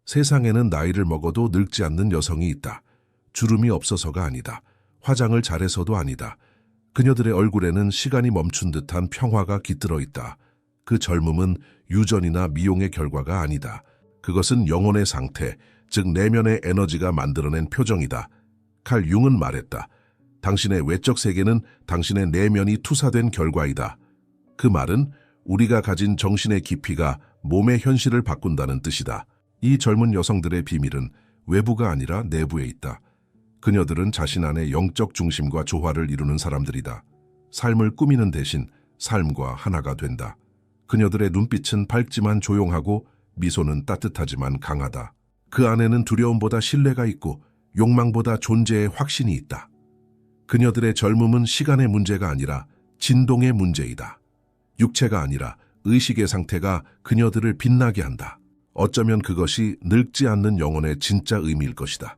세상에는 나이를 먹어도 늙지 않는 여성이 있다. 주름이 없어서가 아니다. 화장을 잘해서도 아니다. 그녀들의 얼굴에는 시간이 멈춘 듯한 평화가 깃들어 있다. 그 젊음은 유전이나 미용의 결과가 아니다. 그것은 영혼의 상태, 즉 내면의 에너지가 만들어낸 표정이다. 칼 융은 말했다. 당신의 외적 세계는 당신의 내면이 투사된 결과이다. 그 말은 우리가 가진 정신의 깊이가 몸의 현실을 바꾼다는 뜻이다. 이 젊은 여성들의 비밀은 외부가 아니라 내부에 있다. 그녀들은 자신 안의 영적 중심과 조화를 이루는 사람들이다. 삶을 꾸미는 대신 삶과 하나가 된다. 그녀들의 눈빛은 밝지만 조용하고 미소는 따뜻하지만 강하다. 그 안에는 두려움보다 신뢰가 있고 욕망보다 존재의 확신이 있다. 그녀들의 젊음은 시간의 문제가 아니라 진동의 문제이다. 육체가 아니라 의식의 상태가 그녀들을 빛나게 한다. 어쩌면 그것이 늙지 않는 영혼의 진짜 의미일 것이다.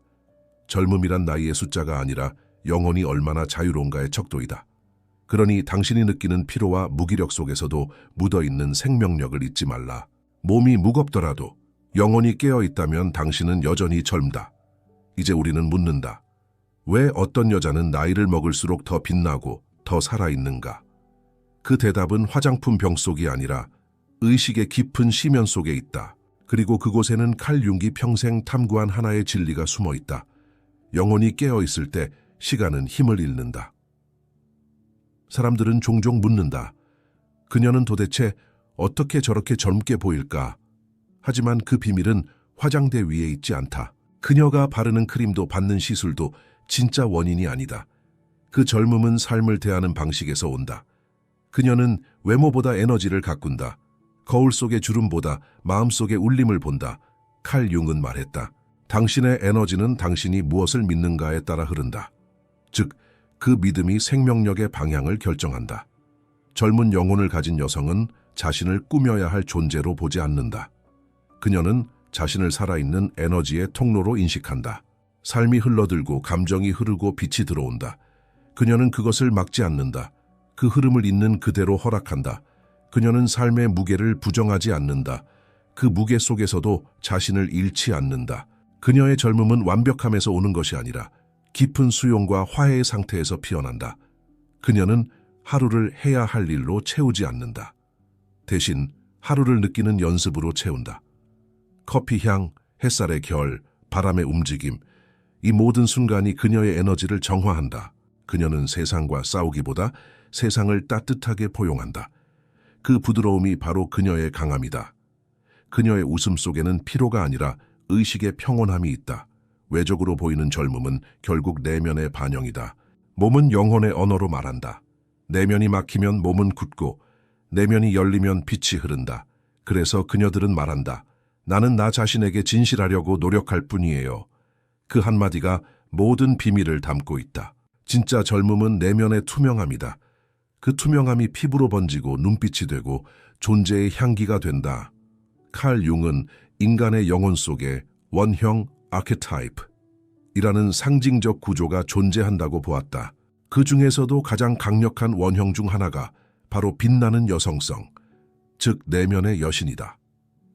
젊음이란 나이의 숫자가 아니라 영혼이 얼마나 자유로운가의 척도이다. 그러니 당신이 느끼는 피로와 무기력 속에서도 묻어있는 생명력을 잊지 말라. 몸이 무겁더라도 영혼이 깨어있다면 당신은 여전히 젊다. 이제 우리는 묻는다. 왜 어떤 여자는 나이를 먹을수록 더 빛나고 더 살아있는가? 그 대답은 화장품 병 속이 아니라 의식의 깊은 심연 속에 있다. 그리고 그곳에는 칼 융이 평생 탐구한 하나의 진리가 숨어 있다. 영혼이 깨어있을 때 시간은 힘을 잃는다. 사람들은 종종 묻는다. 그녀는 도대체 어떻게 저렇게 젊게 보일까? 하지만 그 비밀은 화장대 위에 있지 않다. 그녀가 바르는 크림도 받는 시술도 진짜 원인이 아니다. 그 젊음은 삶을 대하는 방식에서 온다. 그녀는 외모보다 에너지를 가꾼다. 거울 속의 주름보다 마음속의 울림을 본다. 칼 융은 말했다. 당신의 에너지는 당신이 무엇을 믿는가에 따라 흐른다. 즉, 그 믿음이 생명력의 방향을 결정한다. 젊은 영혼을 가진 여성은 자신을 꾸며야 할 존재로 보지 않는다. 그녀는 자신을 살아있는 에너지의 통로로 인식한다. 삶이 흘러들고 감정이 흐르고 빛이 들어온다. 그녀는 그것을 막지 않는다. 그 흐름을 있는 그대로 허락한다. 그녀는 삶의 무게를 부정하지 않는다. 그 무게 속에서도 자신을 잃지 않는다. 그녀의 젊음은 완벽함에서 오는 것이 아니라 깊은 수용과 화해의 상태에서 피어난다. 그녀는 하루를 해야 할 일로 채우지 않는다. 대신 하루를 느끼는 연습으로 채운다. 커피 향, 햇살의 결, 바람의 움직임, 이 모든 순간이 그녀의 에너지를 정화한다. 그녀는 세상과 싸우기보다 세상을 따뜻하게 포용한다. 그 부드러움이 바로 그녀의 강함이다. 그녀의 웃음 속에는 피로가 아니라 의식의 평온함이 있다. 외적으로 보이는 젊음은 결국 내면의 반영이다. 몸은 영혼의 언어로 말한다. 내면이 막히면 몸은 굳고 내면이 열리면 빛이 흐른다. 그래서 그녀들은 말한다. 나는 나 자신에게 진실하려고 노력할 뿐이에요. 그 한마디가 모든 비밀을 담고 있다. 진짜 젊음은 내면의 투명함이다. 그 투명함이 피부로 번지고 눈빛이 되고 존재의 향기가 된다. 칼 융은 인간의 영혼 속에 원형 아케타입이라는 상징적 구조가 존재한다고 보았다. 그 중에서도 가장 강력한 원형 중 하나가 바로 빛나는 여성성, 즉 내면의 여신이다.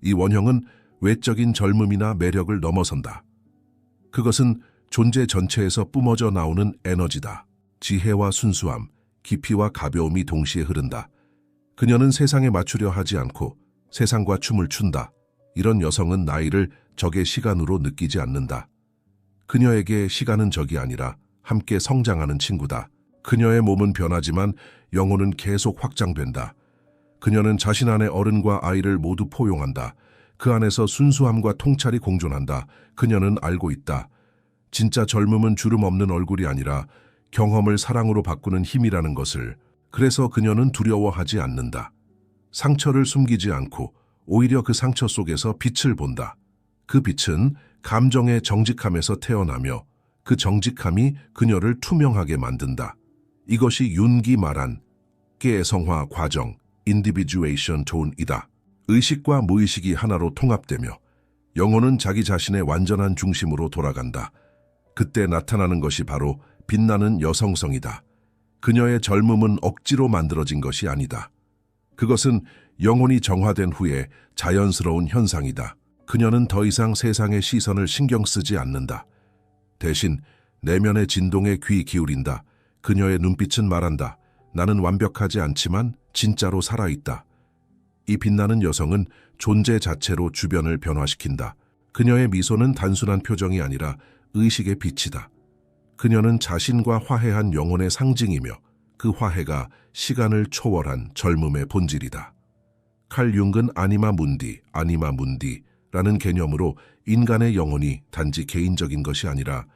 이 원형은 외적인 젊음이나 매력을 넘어선다. 그것은 존재 전체에서 뿜어져 나오는 에너지다. 지혜와 순수함, 깊이와 가벼움이 동시에 흐른다. 그녀는 세상에 맞추려 하지 않고 세상과 춤을 춘다. 이런 여성은 나이를 적의 시간으로 느끼지 않는다. 그녀에게 시간은 적이 아니라 함께 성장하는 친구다. 그녀의 몸은 변하지만 영혼은 계속 확장된다. 그녀는 자신 안의 어른과 아이를 모두 포용한다. 그 안에서 순수함과 통찰이 공존한다. 그녀는 알고 있다. 진짜 젊음은 주름 없는 얼굴이 아니라 경험을 사랑으로 바꾸는 힘이라는 것을. 그래서 그녀는 두려워하지 않는다. 상처를 숨기지 않고 오히려 그 상처 속에서 빛을 본다. 그 빛은 감정의 정직함에서 태어나며 그 정직함이 그녀를 투명하게 만든다. 이것이 윤기 말한 깨성화 과정, 인디비주에이션 톤이다. 의식과 무의식이 하나로 통합되며 영혼은 자기 자신의 완전한 중심으로 돌아간다. 그때 나타나는 것이 바로 빛나는 여성성이다. 그녀의 젊음은 억지로 만들어진 것이 아니다. 그것은 영혼이 정화된 후에 자연스러운 현상이다. 그녀는 더 이상 세상의 시선을 신경 쓰지 않는다. 대신 내면의 진동에 귀 기울인다. 그녀의 눈빛은 말한다. 나는 완벽하지 않지만 진짜로 살아있다. 이 빛나는 여성은 존재 자체로 주변을 변화시킨다. 그녀의 미소는 단순한 표정이 아니라 의식의 빛이다. 그녀는 자신과 화해한 영혼의 상징이며 그 화해가 시간을 초월한 젊음의 본질이다. 칼 융은 아니마 문디라는 개념으로 인간의 영혼이 단지 개인적인 것이 아니라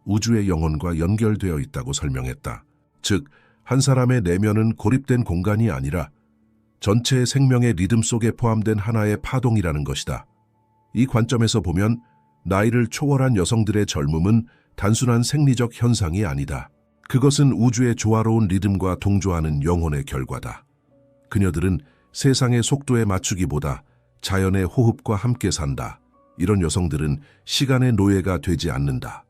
우주의 영혼과 연결되어 있다고 설명했다. 즉, 한 사람의 내면은 고립된 공간이 아니라 전체의 생명의 리듬 속에 포함된 하나의 파동이라는 것이다. 이 관점에서 보면 나이를 초월한 여성들의 젊음은 단순한 생리적 현상이 아니다. 그것은 우주의 조화로운 리듬과 동조하는 영혼의 결과다. 그녀들은 세상의 속도에 맞추기보다 자연의 호흡과 함께 산다. 이런 여성들은 시간의 노예가 되지 않는다.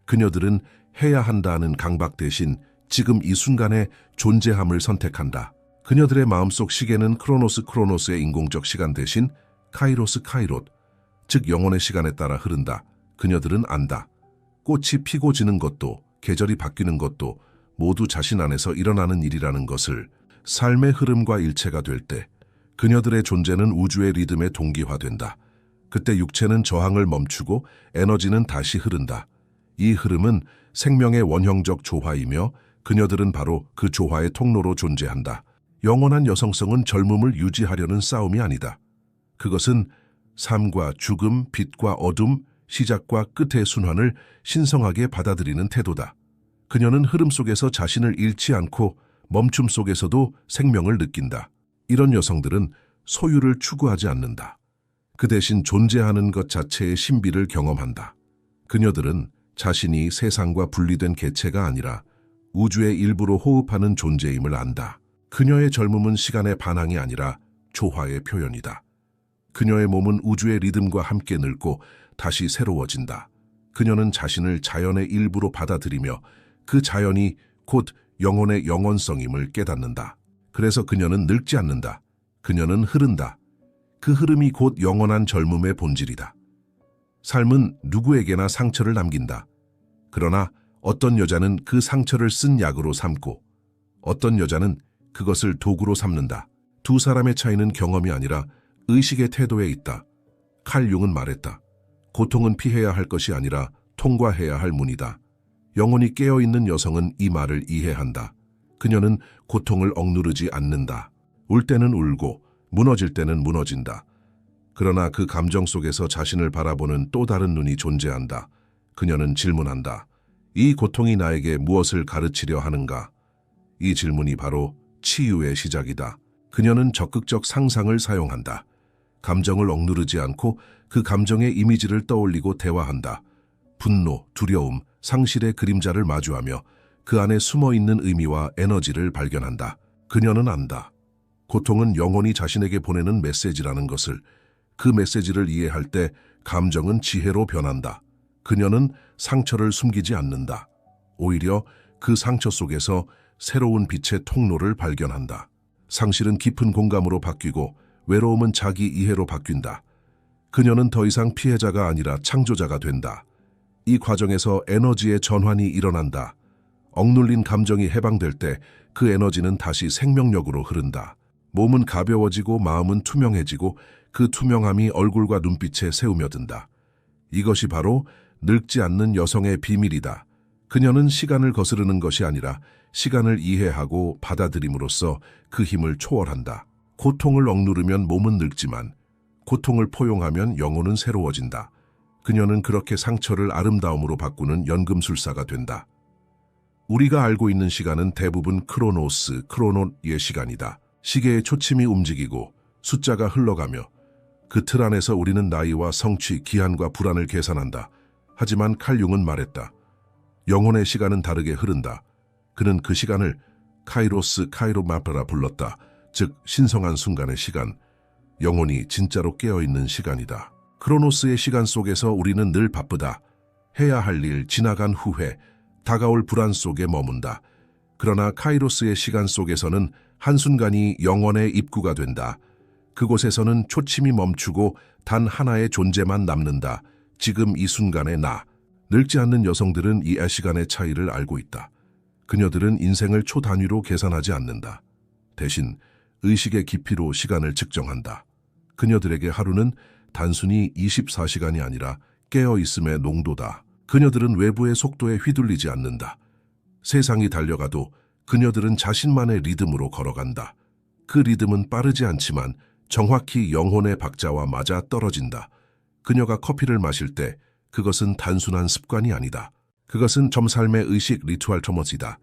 그녀들은 해야 한다는 강박 대신 지금 이 순간의 존재함을 선택한다. 그녀들의 마음속 시계는 크로노스의 인공적 시간 대신 카이롯, 즉 영혼의 시간에 따라 흐른다. 그녀들은 안다. 꽃이 피고 지는 것도 계절이 바뀌는 것도 모두 자신 안에서 일어나는 일이라는 것을. 삶의 흐름과 일체가 될 때 그녀들의 존재는 우주의 리듬에 동기화된다. 그때 육체는 저항을 멈추고 에너지는 다시 흐른다. 이 흐름은 생명의 원형적 조화이며 그녀들은 바로 그 조화의 통로로 존재한다. 영원한 여성성은 젊음을 유지하려는 싸움이 아니다. 그것은 삶과 죽음, 빛과 어둠, 시작과 끝의 순환을 신성하게 받아들이는 태도다. 그녀는 흐름 속에서 자신을 잃지 않고 멈춤 속에서도 생명을 느낀다. 이런 여성들은 소유를 추구하지 않는다. 그 대신 존재하는 것 자체의 신비를 경험한다. 그녀들은 자신이 세상과 분리된 개체가 아니라 우주의 일부로 호흡하는 존재임을 안다. 그녀의 젊음은 시간의 반항이 아니라 조화의 표현이다. 그녀의 몸은 우주의 리듬과 함께 늙고 다시 새로워진다. 그녀는 자신을 자연의 일부로 받아들이며 그 자연이 곧 영혼의 영원성임을 깨닫는다. 그래서 그녀는 늙지 않는다. 그녀는 흐른다. 그 흐름이 곧 영원한 젊음의 본질이다. 삶은 누구에게나 상처를 남긴다. 그러나 어떤 여자는 그 상처를 쓴 약으로 삼고 어떤 여자는 그것을 도구로 삼는다. 두 사람의 차이는 경험이 아니라 의식의 태도에 있다. 칼 융은 말했다. 고통은 피해야 할 것이 아니라 통과해야 할 문이다. 영혼이 깨어있는 여성은 이 말을 이해한다. 그녀는 고통을 억누르지 않는다. 울 때는 울고 무너질 때는 무너진다. 그러나 그 감정 속에서 자신을 바라보는 또 다른 눈이 존재한다. 그녀는 질문한다. 이 고통이 나에게 무엇을 가르치려 하는가? 이 질문이 바로 치유의 시작이다. 그녀는 적극적 상상을 사용한다. 감정을 억누르지 않고 그 감정의 이미지를 떠올리고 대화한다. 분노, 두려움, 상실의 그림자를 마주하며 그 안에 숨어있는 의미와 에너지를 발견한다. 그녀는 안다. 고통은 영혼이 자신에게 보내는 메시지라는 것을. 그 메시지를 이해할 때 감정은 지혜로 변한다. 그녀는 상처를 숨기지 않는다. 오히려 그 상처 속에서 새로운 빛의 통로를 발견한다. 상실은 깊은 공감으로 바뀌고 외로움은 자기 이해로 바뀐다. 그녀는 더 이상 피해자가 아니라 창조자가 된다. 이 과정에서 에너지의 전환이 일어난다. 억눌린 감정이 해방될 때 그 에너지는 다시 생명력으로 흐른다. 몸은 가벼워지고 마음은 투명해지고 그 투명함이 얼굴과 눈빛에 새우며든다. 이것이 바로 늙지 않는 여성의 비밀이다. 그녀는 시간을 거스르는 것이 아니라 시간을 이해하고 받아들임으로써 그 힘을 초월한다. 고통을 억누르면 몸은 늙지만 고통을 포용하면 영혼은 새로워진다. 그녀는 그렇게 상처를 아름다움으로 바꾸는 연금술사가 된다. 우리가 알고 있는 시간은 대부분 크로노의 시간이다. 시계의 초침이 움직이고 숫자가 흘러가며 그 틀 안에서 우리는 나이와 성취, 기한과 불안을 계산한다. 하지만 칼 융은 말했다. 영혼의 시간은 다르게 흐른다. 그는 그 시간을 카이로마프라 불렀다. 즉 신성한 순간의 시간, 영혼이 진짜로 깨어있는 시간이다. 크로노스의 시간 속에서 우리는 늘 바쁘다. 해야 할 일, 지나간 후회, 다가올 불안 속에 머문다. 그러나 카이로스의 시간 속에서는 한순간이 영원의 입구가 된다. 그곳에서는 초침이 멈추고 단 하나의 존재만 남는다. 지금 이 순간의 나. 늙지 않는 여성들은 이 시간의 차이를 알고 있다. 그녀들은 인생을 초 단위로 계산하지 않는다. 대신 의식의 깊이로 시간을 측정한다. 그녀들에게 하루는 단순히 24시간이 아니라 깨어있음의 농도다. 그녀들은 외부의 속도에 휘둘리지 않는다. 세상이 달려가도 그녀들은 자신만의 리듬으로 걸어간다. 그 리듬은 빠르지 않지만 정확히 영혼의 박자와 맞아 떨어진다. 그녀가 커피를 마실 때 그것은 단순한 습관이 아니다. 그것은 점삶의 의식 리투얼 토머지다.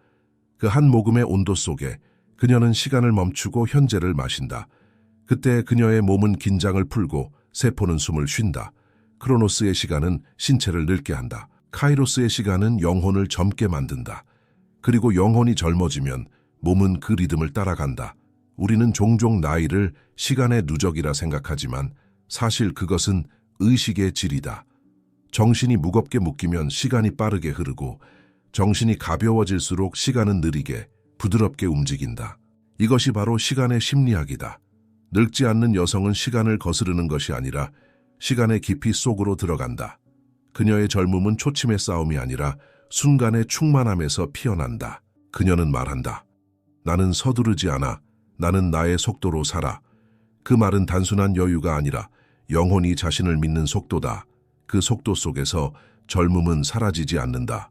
그 한 모금의 온도 속에 그녀는 시간을 멈추고 현재를 마신다. 그때 그녀의 몸은 긴장을 풀고 세포는 숨을 쉰다. 크로노스의 시간은 신체를 늙게 한다. 카이로스의 시간은 영혼을 젊게 만든다. 그리고 영혼이 젊어지면 몸은 그 리듬을 따라간다. 우리는 종종 나이를 시간의 누적이라 생각하지만 사실 그것은 의식의 질이다. 정신이 무겁게 묶이면 시간이 빠르게 흐르고 정신이 가벼워질수록 시간은 느리게, 부드럽게 움직인다. 이것이 바로 시간의 심리학이다. 늙지 않는 여성은 시간을 거스르는 것이 아니라 시간의 깊이 속으로 들어간다. 그녀의 젊음은 초침의 싸움이 아니라 순간의 충만함에서 피어난다. 그녀는 말한다. 나는 서두르지 않아. 나는 나의 속도로 살아. 그 말은 단순한 여유가 아니라 영혼이 자신을 믿는 속도다. 그 속도 속에서 젊음은 사라지지 않는다.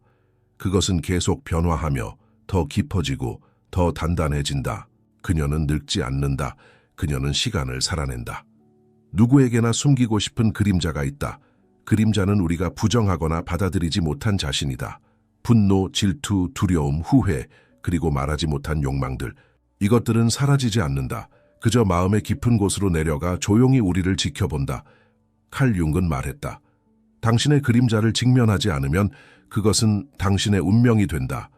그것은 계속 변화하며 더 깊어지고 더 단단해진다. 그녀는 늙지 않는다. 그녀는 시간을 살아낸다. 누구에게나 숨기고 싶은 그림자가 있다. 그림자는 우리가 부정하거나 받아들이지 못한 자신이다. 분노, 질투, 두려움, 후회, 그리고 말하지 못한 욕망들. 이것들은 사라지지 않는다. 그저 마음의 깊은 곳으로 내려가 조용히 우리를 지켜본다. 칼 융은 말했다. 당신의 그림자를 직면하지 않으면 그것은 당신의 운명이 된다.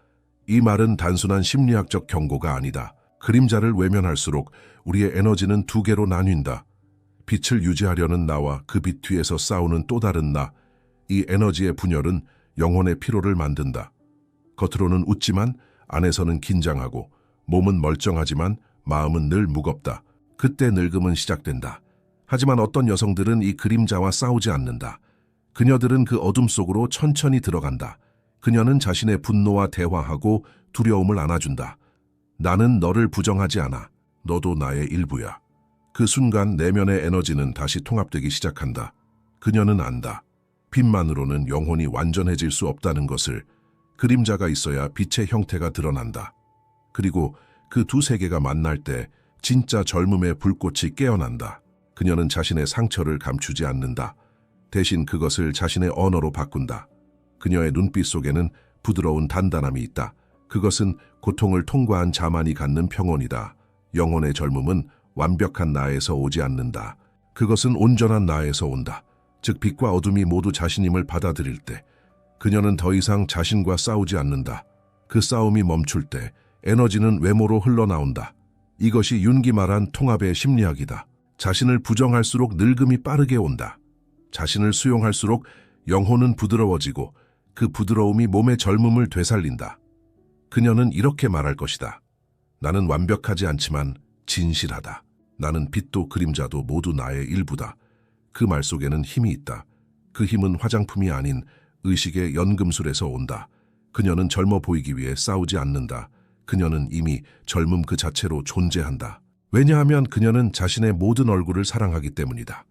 이 말은 단순한 심리학적 경고가 아니다. 그림자를 외면할수록 우리의 에너지는 두 개로 나뉜다. 빛을 유지하려는 나와 그 빛 뒤에서 싸우는 또 다른 나. 이 에너지의 분열은 영혼의 피로를 만든다. 겉으로는 웃지만 안에서는 긴장하고 몸은 멀쩡하지만 마음은 늘 무겁다. 그때 늙음은 시작된다. 하지만 어떤 여성들은 이 그림자와 싸우지 않는다. 그녀들은 그 어둠 속으로 천천히 들어간다. 그녀는 자신의 분노와 대화하고 두려움을 안아준다. 나는 너를 부정하지 않아. 너도 나의 일부야. 그 순간 내면의 에너지는 다시 통합되기 시작한다. 그녀는 안다. 빛만으로는 영혼이 완전해질 수 없다는 것을. 그림자가 있어야 빛의 형태가 드러난다. 그리고 그 두 세계가 만날 때 진짜 젊음의 불꽃이 깨어난다. 그녀는 자신의 상처를 감추지 않는다. 대신 그것을 자신의 언어로 바꾼다. 그녀의 눈빛 속에는 부드러운 단단함이 있다. 그것은 고통을 통과한 자만이 갖는 평온이다. 영혼의 젊음은 완벽한 나에서 오지 않는다. 그것은 온전한 나에서 온다. 즉 빛과 어둠이 모두 자신임을 받아들일 때 그녀는 더 이상 자신과 싸우지 않는다. 그 싸움이 멈출 때 에너지는 외모로 흘러나온다. 이것이 윤기 말한 통합의 심리학이다. 자신을 부정할수록 늙음이 빠르게 온다. 자신을 수용할수록 영혼은 부드러워지고 그 부드러움이 몸의 젊음을 되살린다. 그녀는 이렇게 말할 것이다. 나는 완벽하지 않지만 진실하다. 나는 빛도 그림자도 모두 나의 일부다. 그 말 속에는 힘이 있다. 그 힘은 화장품이 아닌 의식의 연금술에서 온다. 그녀는 젊어 보이기 위해 싸우지 않는다. 그녀는 이미 젊음 그 자체로 존재한다. 왜냐하면 그녀는 자신의 모든 얼굴을 사랑하기 때문이다.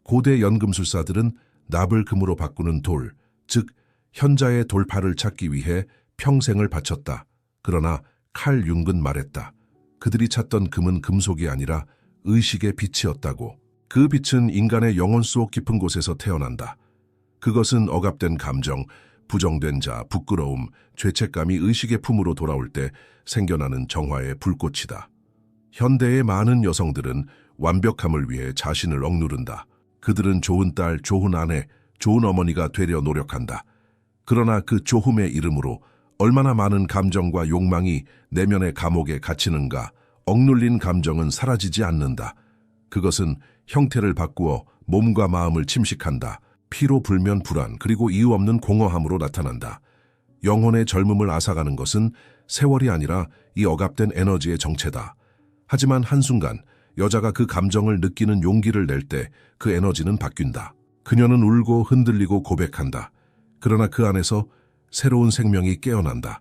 고대 연금술사들은 납을 금으로 바꾸는 돌, 즉 현자의 돌파를 찾기 위해 평생을 바쳤다. 그러나 칼 융은 말했다. 그들이 찾던 금은 금속이 아니라 의식의 빛이었다고. 그 빛은 인간의 영혼 속 깊은 곳에서 태어난다. 그것은 억압된 감정, 부정된 자, 부끄러움, 죄책감이 의식의 품으로 돌아올 때 생겨나는 정화의 불꽃이다. 현대의 많은 여성들은 완벽함을 위해 자신을 억누른다. 그들은 좋은 딸, 좋은 아내, 좋은 어머니가 되려 노력한다. 그러나 그 조흠의 이름으로 얼마나 많은 감정과 욕망이 내면의 감옥에 갇히는가. 억눌린 감정은 사라지지 않는다. 그것은 형태를 바꾸어 몸과 마음을 침식한다. 피로 불면 불안, 그리고 이유 없는 공허함으로 나타난다. 영혼의 젊음을 앗아가는 것은 세월이 아니라 이 억압된 에너지의 정체다. 하지만 한순간 여자가 그 감정을 느끼는 용기를 낼 때 그 에너지는 바뀐다. 그녀는 울고 흔들리고 고백한다. 그러나 그 안에서 새로운 생명이 깨어난다.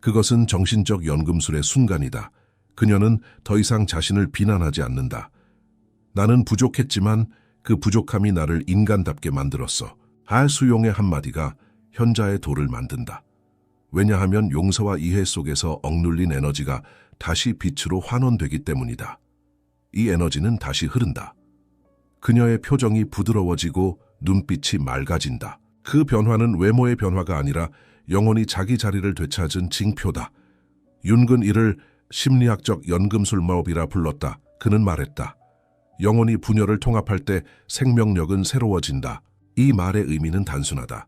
그것은 정신적 연금술의 순간이다. 그녀는 더 이상 자신을 비난하지 않는다. 나는 부족했지만 그 부족함이 나를 인간답게 만들었어. 하수용의 한마디가 현자의 돌을 만든다. 왜냐하면 용서와 이해 속에서 억눌린 에너지가 다시 빛으로 환원되기 때문이다. 이 에너지는 다시 흐른다. 그녀의 표정이 부드러워지고 눈빛이 맑아진다. 그 변화는 외모의 변화가 아니라 영혼이 자기 자리를 되찾은 징표다. 윤근 이를 심리학적 연금술법이라 불렀다. 그는 말했다. 영혼이 분열을 통합할 때 생명력은 새로워진다. 이 말의 의미는 단순하다.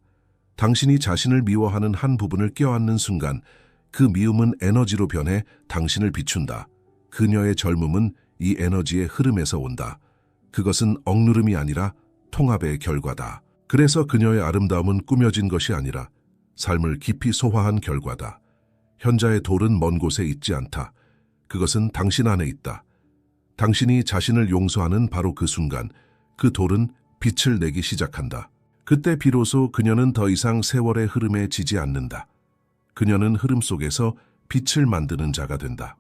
당신이 자신을 미워하는 한 부분을 껴안는 순간 그 미움은 에너지로 변해 당신을 비춘다. 그녀의 젊음은 이 에너지의 흐름에서 온다. 그것은 억누름이 아니라 통합의 결과다. 그래서 그녀의 아름다움은 꾸며진 것이 아니라 삶을 깊이 소화한 결과다. 현자의 돌은 먼 곳에 있지 않다. 그것은 당신 안에 있다. 당신이 자신을 용서하는 바로 그 순간 그 돌은 빛을 내기 시작한다. 그때 비로소 그녀는 더 이상 세월의 흐름에 지지 않는다. 그녀는 흐름 속에서 빛을 만드는 자가 된다.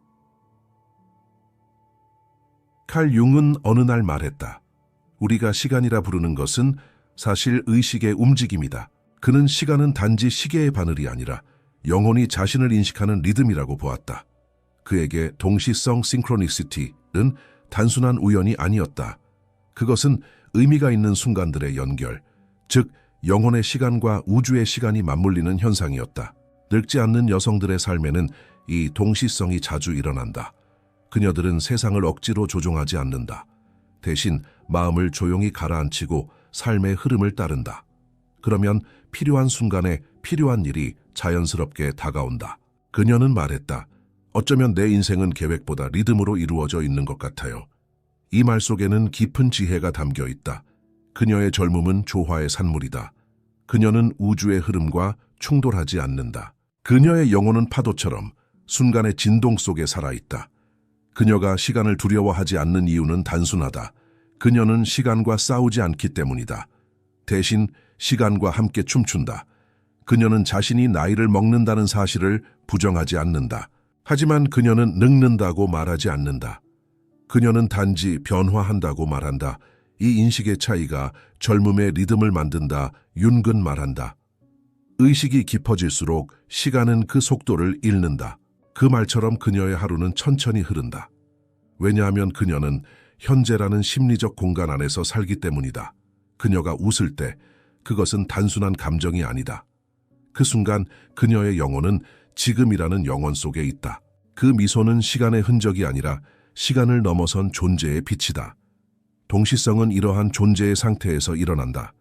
칼 융은 어느 날 말했다. 우리가 시간이라 부르는 것은 사실 의식의 움직임이다. 그는 시간은 단지 시계의 바늘이 아니라 영혼이 자신을 인식하는 리듬이라고 보았다. 그에게 동시성 싱크로니시티는 단순한 우연이 아니었다. 그것은 의미가 있는 순간들의 연결, 즉 영혼의 시간과 우주의 시간이 맞물리는 현상이었다. 늙지 않는 여성들의 삶에는 이 동시성이 자주 일어난다. 그녀들은 세상을 억지로 조종하지 않는다. 대신 마음을 조용히 가라앉히고 삶의 흐름을 따른다. 그러면 필요한 순간에 필요한 일이 자연스럽게 다가온다. 그녀는 말했다. 어쩌면 내 인생은 계획보다 리듬으로 이루어져 있는 것 같아요. 이 말 속에는 깊은 지혜가 담겨 있다. 그녀의 젊음은 조화의 산물이다. 그녀는 우주의 흐름과 충돌하지 않는다. 그녀의 영혼은 파도처럼 순간의 진동 속에 살아있다. 그녀가 시간을 두려워하지 않는 이유는 단순하다. 그녀는 시간과 싸우지 않기 때문이다. 대신 시간과 함께 춤춘다. 그녀는 자신이 나이를 먹는다는 사실을 부정하지 않는다. 하지만 그녀는 늙는다고 말하지 않는다. 그녀는 단지 변화한다고 말한다. 이 인식의 차이가 젊음의 리듬을 만든다. 윤근 말한다. 의식이 깊어질수록 시간은 그 속도를 잃는다. 그 말처럼 그녀의 하루는 천천히 흐른다. 왜냐하면 그녀는 현재라는 심리적 공간 안에서 살기 때문이다. 그녀가 웃을 때 그것은 단순한 감정이 아니다. 그 순간 그녀의 영혼은 지금이라는 영혼 속에 있다. 그 미소는 시간의 흔적이 아니라 시간을 넘어선 존재의 빛이다. 동시성은 이러한 존재의 상태에서 일어난다.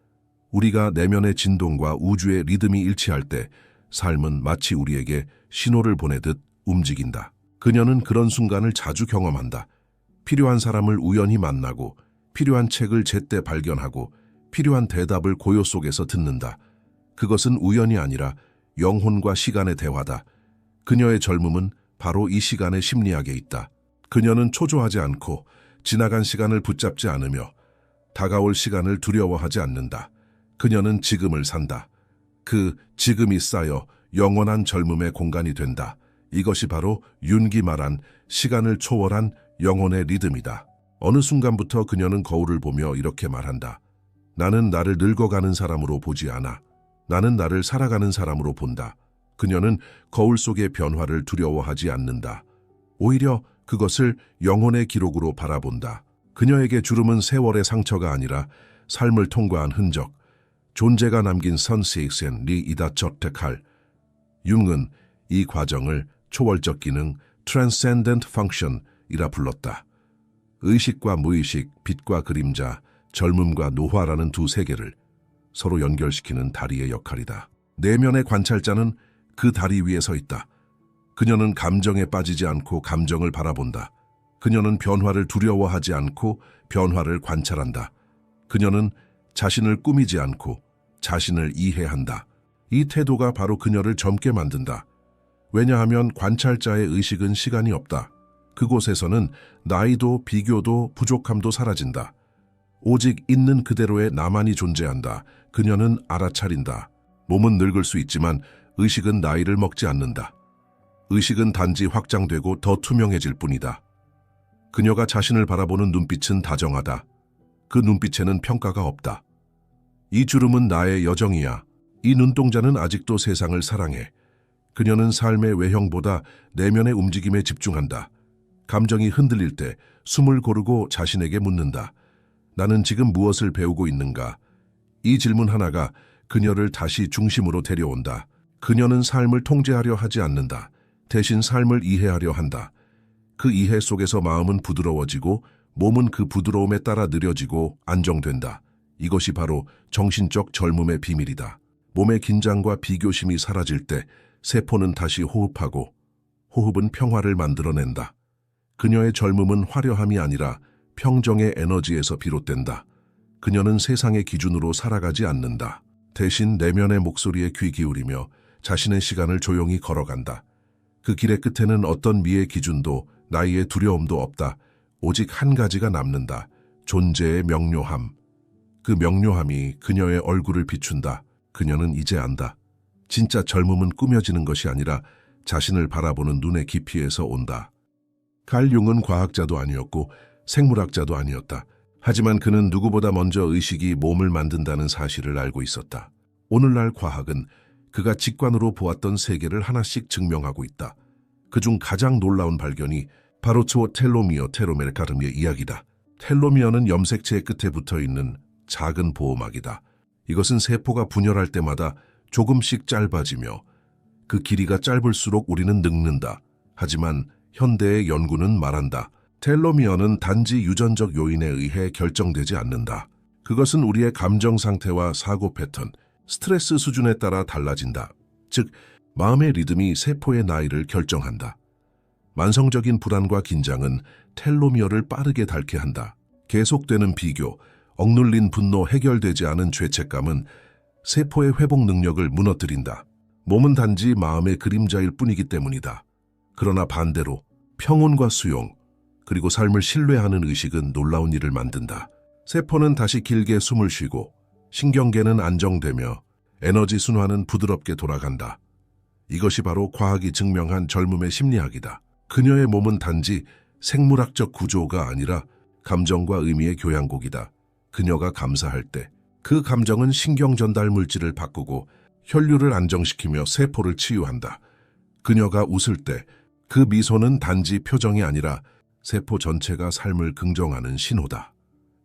우리가 내면의 진동과 우주의 리듬이 일치할 때 삶은 마치 우리에게 신호를 보내듯 움직인다. 그녀는 그런 순간을 자주 경험한다. 필요한 사람을 우연히 만나고 필요한 책을 제때 발견하고 필요한 대답을 고요 속에서 듣는다. 그것은 우연이 아니라 영혼과 시간의 대화다. 그녀의 젊음은 바로 이 시간의 심리학에 있다. 그녀는 초조하지 않고 지나간 시간을 붙잡지 않으며 다가올 시간을 두려워하지 않는다. 그녀는 지금을 산다. 그 지금이 쌓여 영원한 젊음의 공간이 된다. 이것이 바로 윤기 말한 시간을 초월한 영혼의 리듬이다. 어느 순간부터 그녀는 거울을 보며 이렇게 말한다. 나는 나를 늙어가는 사람으로 보지 않아. 나는 나를 살아가는 사람으로 본다. 그녀는 거울 속의 변화를 두려워하지 않는다. 오히려 그것을 영혼의 기록으로 바라본다. 그녀에게 주름은 세월의 상처가 아니라 삶을 통과한 흔적, 존재가 남긴 선식센 리이다 저택할. 융은 이 과정을 초월적 기능, transcendent function이라 불렀다. 의식과 무의식, 빛과 그림자, 젊음과 노화라는 두 세계를 서로 연결시키는 다리의 역할이다. 내면의 관찰자는 그 다리 위에 서 있다. 그녀는 감정에 빠지지 않고 감정을 바라본다. 그녀는 변화를 두려워하지 않고 변화를 관찰한다. 그녀는 자신을 꾸미지 않고 자신을 이해한다. 이 태도가 바로 그녀를 젊게 만든다. 왜냐하면 관찰자의 의식은 시간이 없다. 그곳에서는 나이도 비교도 부족함도 사라진다. 오직 있는 그대로의 나만이 존재한다. 그녀는 알아차린다. 몸은 늙을 수 있지만 의식은 나이를 먹지 않는다. 의식은 단지 확장되고 더 투명해질 뿐이다. 그녀가 자신을 바라보는 눈빛은 다정하다. 그 눈빛에는 평가가 없다. 이 주름은 나의 여정이야. 이 눈동자는 아직도 세상을 사랑해. 그녀는 삶의 외형보다 내면의 움직임에 집중한다. 감정이 흔들릴 때 숨을 고르고 자신에게 묻는다. 나는 지금 무엇을 배우고 있는가? 이 질문 하나가 그녀를 다시 중심으로 데려온다. 그녀는 삶을 통제하려 하지 않는다. 대신 삶을 이해하려 한다. 그 이해 속에서 마음은 부드러워지고 몸은 그 부드러움에 따라 느려지고 안정된다. 이것이 바로 정신적 젊음의 비밀이다. 몸의 긴장과 비교심이 사라질 때 세포는 다시 호흡하고 호흡은 평화를 만들어낸다. 그녀의 젊음은 화려함이 아니라 평정의 에너지에서 비롯된다. 그녀는 세상의 기준으로 살아가지 않는다. 대신 내면의 목소리에 귀 기울이며 자신의 시간을 조용히 걸어간다. 그 길의 끝에는 어떤 미의 기준도 나이의 두려움도 없다. 오직 한 가지가 남는다. 존재의 명료함. 그 명료함이 그녀의 얼굴을 비춘다. 그녀는 이제 안다. 진짜 젊음은 꾸며지는 것이 아니라 자신을 바라보는 눈의 깊이에서 온다. 칼 융은 과학자도 아니었고 생물학자도 아니었다. 하지만 그는 누구보다 먼저 의식이 몸을 만든다는 사실을 알고 있었다. 오늘날 과학은 그가 직관으로 보았던 세계를 하나씩 증명하고 있다. 그중 가장 놀라운 발견이 바로 텔로미어 테로메르카름의 이야기다. 텔로미어는 염색체의 끝에 붙어있는 작은 보호막이다. 이것은 세포가 분열할 때마다 조금씩 짧아지며 그 길이가 짧을수록 우리는 늙는다. 하지만 현대의 연구는 말한다. 텔로미어는 단지 유전적 요인에 의해 결정되지 않는다. 그것은 우리의 감정 상태와 사고 패턴, 스트레스 수준에 따라 달라진다. 즉, 마음의 리듬이 세포의 나이를 결정한다. 만성적인 불안과 긴장은 텔로미어를 빠르게 닳게 한다. 계속되는 비교, 억눌린 분노, 해결되지 않은 죄책감은 세포의 회복 능력을 무너뜨린다. 몸은 단지 마음의 그림자일 뿐이기 때문이다. 그러나 반대로 평온과 수용, 그리고 삶을 신뢰하는 의식은 놀라운 일을 만든다. 세포는 다시 길게 숨을 쉬고 신경계는 안정되며 에너지 순환은 부드럽게 돌아간다. 이것이 바로 과학이 증명한 젊음의 심리학이다. 그녀의 몸은 단지 생물학적 구조가 아니라 감정과 의미의 교향곡이다. 그녀가 감사할 때 그 감정은 신경 전달 물질을 바꾸고 혈류를 안정시키며 세포를 치유한다. 그녀가 웃을 때 그 미소는 단지 표정이 아니라 세포 전체가 삶을 긍정하는 신호다.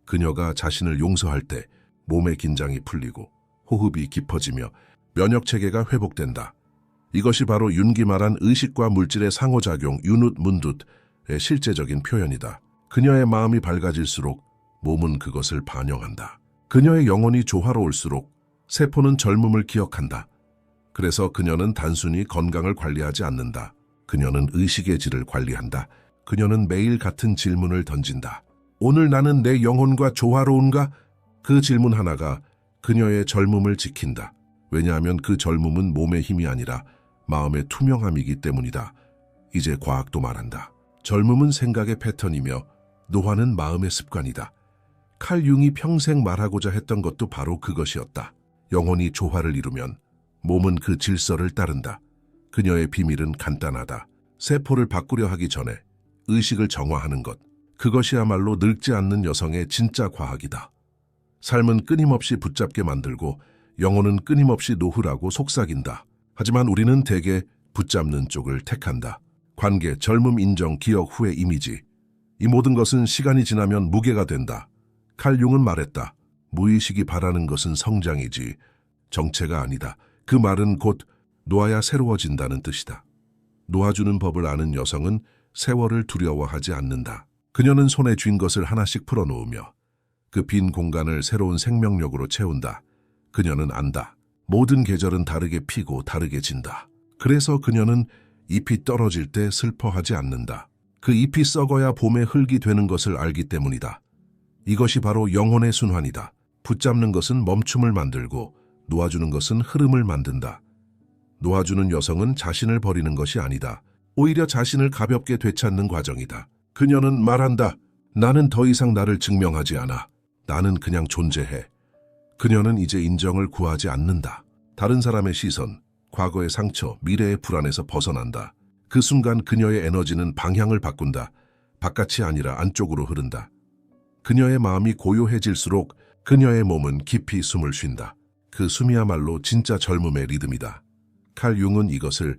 그녀가 자신을 용서할 때 몸의 긴장이 풀리고 호흡이 깊어지며 면역체계가 회복된다. 이것이 바로 윤기 말한 의식과 물질의 상호작용, 유닛 문둣의 실제적인 표현이다. 그녀의 마음이 밝아질수록 몸은 그것을 반영한다. 그녀의 영혼이 조화로울수록 세포는 젊음을 기억한다. 그래서 그녀는 단순히 건강을 관리하지 않는다. 그녀는 의식의 질을 관리한다. 그녀는 매일 같은 질문을 던진다. 오늘 나는 내 영혼과 조화로운가? 그 질문 하나가 그녀의 젊음을 지킨다. 왜냐하면 그 젊음은 몸의 힘이 아니라 마음의 투명함이기 때문이다. 이제 과학도 말한다. 젊음은 생각의 패턴이며 노화는 마음의 습관이다. 칼 융이 평생 말하고자 했던 것도 바로 그것이었다. 영혼이 조화를 이루면 몸은 그 질서를 따른다. 그녀의 비밀은 간단하다. 세포를 바꾸려 하기 전에 의식을 정화하는 것. 그것이야말로 늙지 않는 여성의 진짜 과학이다. 삶은 끊임없이 붙잡게 만들고 영혼은 끊임없이 놓으라고 속삭인다. 하지만 우리는 대개 붙잡는 쪽을 택한다. 관계, 젊음, 인정, 기억, 후회, 이미지. 이 모든 것은 시간이 지나면 무게가 된다. 칼 융은 말했다. 무의식이 바라는 것은 성장이지 정체가 아니다. 그 말은 곧 놓아야 새로워진다는 뜻이다. 놓아주는 법을 아는 여성은 세월을 두려워하지 않는다. 그녀는 손에 쥔 것을 하나씩 풀어놓으며 그 빈 공간을 새로운 생명력으로 채운다. 그녀는 안다. 모든 계절은 다르게 피고 다르게 진다. 그래서 그녀는 잎이 떨어질 때 슬퍼하지 않는다. 그 잎이 썩어야 봄의 흙이 되는 것을 알기 때문이다. 이것이 바로 영혼의 순환이다. 붙잡는 것은 멈춤을 만들고 놓아주는 것은 흐름을 만든다. 놓아주는 여성은 자신을 버리는 것이 아니다. 오히려 자신을 가볍게 되찾는 과정이다. 그녀는 말한다. 나는 더 이상 나를 증명하지 않아. 나는 그냥 존재해. 그녀는 이제 인정을 구하지 않는다. 다른 사람의 시선, 과거의 상처, 미래의 불안에서 벗어난다. 그 순간 그녀의 에너지는 방향을 바꾼다. 바깥이 아니라 안쪽으로 흐른다. 그녀의 마음이 고요해질수록 그녀의 몸은 깊이 숨을 쉰다. 그 숨이야말로 진짜 젊음의 리듬이다. 칼 융은 이것을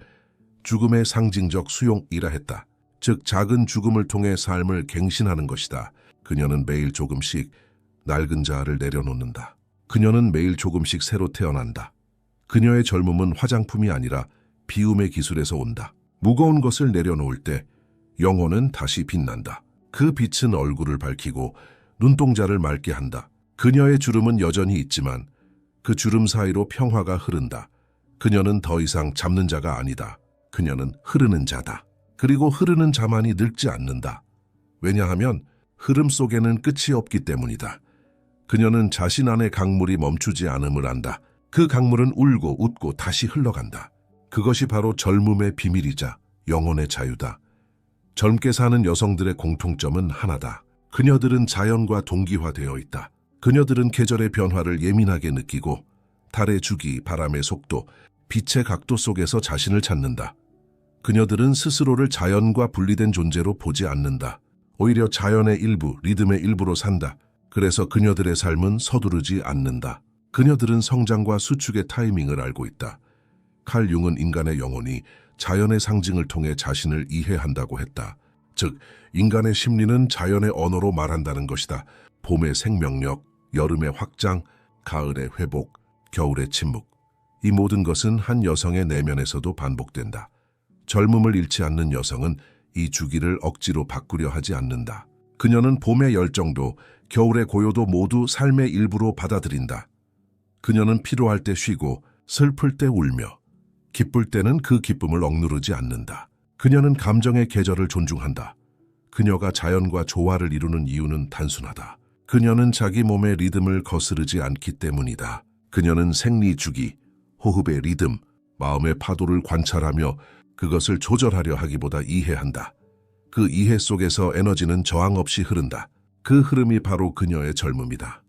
죽음의 상징적 수용이라 했다. 즉 작은 죽음을 통해 삶을 갱신하는 것이다. 그녀는 매일 조금씩 낡은 자아를 내려놓는다. 그녀는 매일 조금씩 새로 태어난다. 그녀의 젊음은 화장품이 아니라 비움의 기술에서 온다. 무거운 것을 내려놓을 때 영혼은 다시 빛난다. 그 빛은 얼굴을 밝히고 눈동자를 맑게 한다. 그녀의 주름은 여전히 있지만 그 주름 사이로 평화가 흐른다. 그녀는 더 이상 잡는 자가 아니다. 그녀는 흐르는 자다. 그리고 흐르는 자만이 늙지 않는다. 왜냐하면 흐름 속에는 끝이 없기 때문이다. 그녀는 자신 안의 강물이 멈추지 않음을 안다. 그 강물은 울고 웃고 다시 흘러간다. 그것이 바로 젊음의 비밀이자 영혼의 자유다. 젊게 사는 여성들의 공통점은 하나다. 그녀들은 자연과 동기화되어 있다. 그녀들은 계절의 변화를 예민하게 느끼고 달의 주기, 바람의 속도, 빛의 각도 속에서 자신을 찾는다. 그녀들은 스스로를 자연과 분리된 존재로 보지 않는다. 오히려 자연의 일부, 리듬의 일부로 산다. 그래서 그녀들의 삶은 서두르지 않는다. 그녀들은 성장과 수축의 타이밍을 알고 있다. 칼 융은 인간의 영혼이 자연의 상징을 통해 자신을 이해한다고 했다. 즉, 인간의 심리는 자연의 언어로 말한다는 것이다. 봄의 생명력, 여름의 확장, 가을의 회복, 겨울의 침묵. 이 모든 것은 한 여성의 내면에서도 반복된다. 젊음을 잃지 않는 여성은 이 주기를 억지로 바꾸려 하지 않는다. 그녀는 봄의 열정도 겨울의 고요도 모두 삶의 일부로 받아들인다. 그녀는 피로할 때 쉬고 슬플 때 울며 기쁠 때는 그 기쁨을 억누르지 않는다. 그녀는 감정의 계절을 존중한다. 그녀가 자연과 조화를 이루는 이유는 단순하다. 그녀는 자기 몸의 리듬을 거스르지 않기 때문이다. 그녀는 생리 주기, 호흡의 리듬, 마음의 파도를 관찰하며 그것을 조절하려 하기보다 이해한다. 그 이해 속에서 에너지는 저항 없이 흐른다. 그 흐름이 바로 그녀의 젊음이다.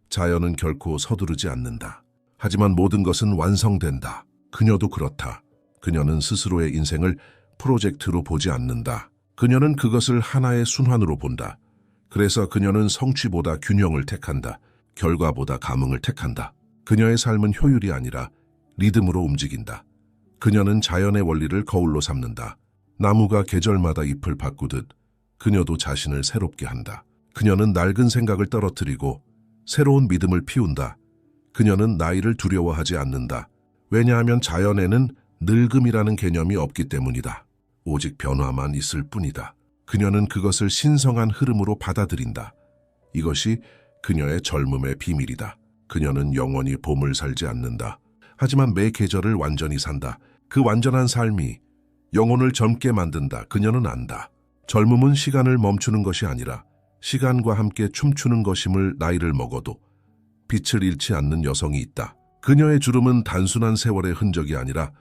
자연은 결코 서두르지 않는다. 하지만 모든 것은 완성된다. 그녀도 그렇다. 그녀는 스스로의 인생을 프로젝트로 보지 않는다. 그녀는 그것을 하나의 순환으로 본다. 그래서 그녀는 성취보다 균형을 택한다. 결과보다 감흥을 택한다. 그녀의 삶은 효율이 아니라 리듬으로 움직인다. 그녀는 자연의 원리를 거울로 삼는다. 나무가 계절마다 잎을 바꾸듯 그녀도 자신을 새롭게 한다. 그녀는 낡은 생각을 떨어뜨리고 새로운 믿음을 피운다. 그녀는 나이를 두려워하지 않는다. 왜냐하면 자연에는 늙음이라는 개념이 없기 때문이다. 오직 변화만 있을 뿐이다. 그녀는 그것을 신성한 흐름으로 받아들인다. 이것이 그녀의 젊음의 비밀이다. 그녀는 영원히 봄을 살지 않는다. 하지만 매 계절을 완전히 산다. 그 완전한 삶이 영혼을 젊게 만든다. 그녀는 안다. 젊음은 시간을 멈추는 것이 아니라 시간과 함께 춤추는 것임을 나이를 먹어도 빛을 잃지 않는 여성이 있다. 그녀의 주름은 단순한 세월의 흔적이 아니라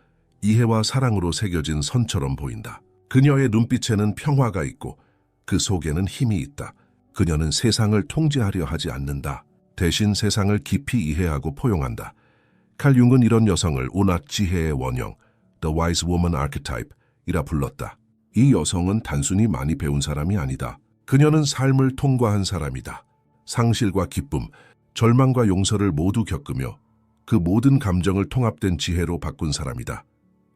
이해와 사랑으로 새겨진 선처럼 보인다. 그녀의 눈빛에는 평화가 있고 그 속에는 힘이 있다. 그녀는 세상을 통제하려 하지 않는다. 대신 세상을 깊이 이해하고 포용한다. 칼 융은 이런 여성을 온갖 지혜의 원형, The Wise Woman Archetype이라 불렀다. 이 여성은 단순히 많이 배운 사람이 아니다. 그녀는 삶을 통과한 사람이다. 상실과 기쁨, 절망과 용서를 모두 겪으며 그 모든 감정을 통합된 지혜로 바꾼 사람이다.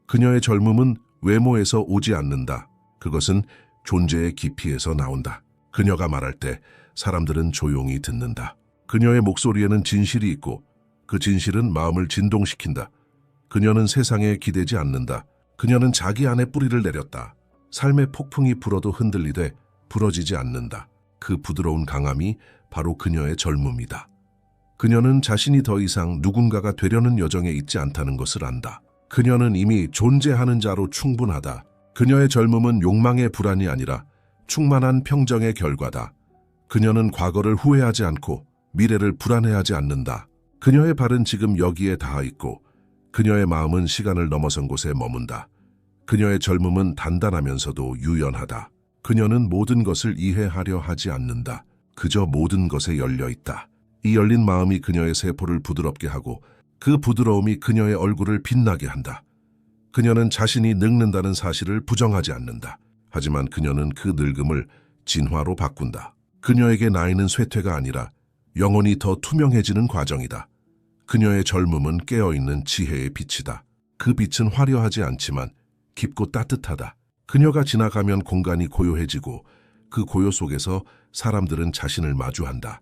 그녀의 젊음은 외모에서 오지 않는다. 그것은 존재의 깊이에서 나온다. 그녀가 말할 때 사람들은 조용히 듣는다. 그녀의 목소리에는 진실이 있고 그 진실은 마음을 진동시킨다. 그녀는 세상에 기대지 않는다. 그녀는 자기 안에 뿌리를 내렸다. 삶의 폭풍이 불어도 흔들리되 부러지지 않는다. 그 부드러운 강함이 바로 그녀의 젊음이다. 그녀는 자신이 더 이상 누군가가 되려는 여정에 있지 않다는 것을 안다. 그녀는 이미 존재하는 자로 충분하다. 그녀의 젊음은 욕망의 불안이 아니라 충만한 평정의 결과다. 그녀는 과거를 후회하지 않고 미래를 불안해하지 않는다. 그녀의 발은 지금 여기에 닿아 있고 그녀의 마음은 시간을 넘어선 곳에 머문다. 그녀의 젊음은 단단하면서도 유연하다. 그녀는 모든 것을 이해하려 하지 않는다. 그저 모든 것에 열려 있다. 이 열린 마음이 그녀의 세포를 부드럽게 하고 그 부드러움이 그녀의 얼굴을 빛나게 한다. 그녀는 자신이 늙는다는 사실을 부정하지 않는다. 하지만 그녀는 그 늙음을 진화로 바꾼다. 그녀에게 나이는 쇠퇴가 아니라 영혼이 더 투명해지는 과정이다. 그녀의 젊음은 깨어있는 지혜의 빛이다. 그 빛은 화려하지 않지만 깊고 따뜻하다. 그녀가 지나가면 공간이 고요해지고 그 고요 속에서 사람들은 자신을 마주한다.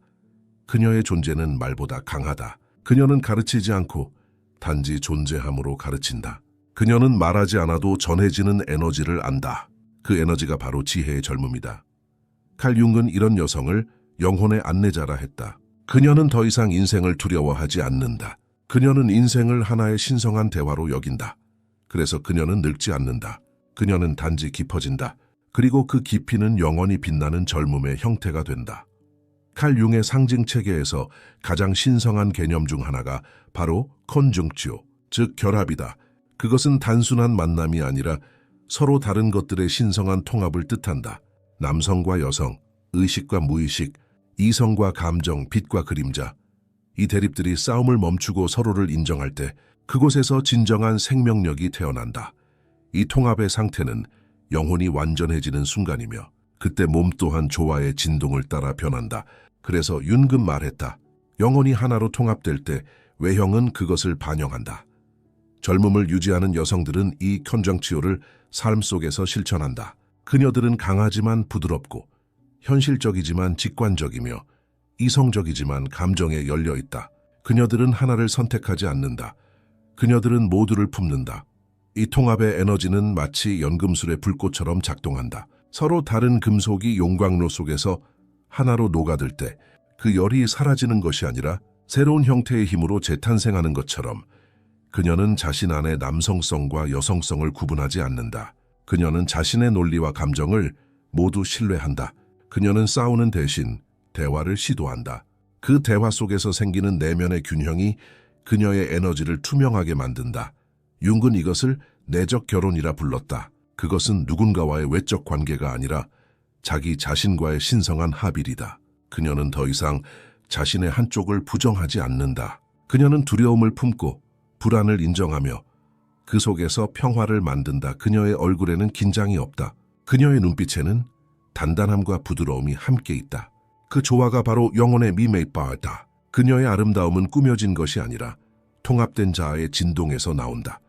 그녀의 존재는 말보다 강하다. 그녀는 가르치지 않고 단지 존재함으로 가르친다. 그녀는 말하지 않아도 전해지는 에너지를 안다. 그 에너지가 바로 지혜의 젊음이다. 칼 융은 이런 여성을 영혼의 안내자라 했다. 그녀는 더 이상 인생을 두려워하지 않는다. 그녀는 인생을 하나의 신성한 대화로 여긴다. 그래서 그녀는 늙지 않는다. 그녀는 단지 깊어진다. 그리고 그 깊이는 영원히 빛나는 젊음의 형태가 된다. 칼 융의 상징 체계에서 가장 신성한 개념 중 하나가 바로 컨중치오, 즉 결합이다. 그것은 단순한 만남이 아니라 서로 다른 것들의 신성한 통합을 뜻한다. 남성과 여성, 의식과 무의식, 이성과 감정, 빛과 그림자. 이 대립들이 싸움을 멈추고 서로를 인정할 때 그곳에서 진정한 생명력이 태어난다. 이 통합의 상태는 영혼이 완전해지는 순간이며 그때 몸 또한 조화의 진동을 따라 변한다. 그래서 윤금 말했다. 영혼이 하나로 통합될 때 외형은 그것을 반영한다. 젊음을 유지하는 여성들은 이 컨정치오를 삶 속에서 실천한다. 그녀들은 강하지만 부드럽고 현실적이지만 직관적이며 이성적이지만 감정에 열려 있다. 그녀들은 하나를 선택하지 않는다. 그녀들은 모두를 품는다. 이 통합의 에너지는 마치 연금술의 불꽃처럼 작동한다. 서로 다른 금속이 용광로 속에서 하나로 녹아들 때 그 열이 사라지는 것이 아니라 새로운 형태의 힘으로 재탄생하는 것처럼 그녀는 자신 안에 남성성과 여성성을 구분하지 않는다. 그녀는 자신의 논리와 감정을 모두 신뢰한다. 그녀는 싸우는 대신 대화를 시도한다. 그 대화 속에서 생기는 내면의 균형이 그녀의 에너지를 투명하게 만든다. 융은 이것을 내적 결혼이라 불렀다. 그것은 누군가와의 외적 관계가 아니라 자기 자신과의 신성한 합일이다. 그녀는 더 이상 자신의 한쪽을 부정하지 않는다. 그녀는 두려움을 품고 불안을 인정하며 그 속에서 평화를 만든다. 그녀의 얼굴에는 긴장이 없다. 그녀의 눈빛에는 단단함과 부드러움이 함께 있다. 그 조화가 바로 영혼의 미메이바다. 그녀의 아름다움은 꾸며진 것이 아니라 통합된 자아의 진동에서 나온다.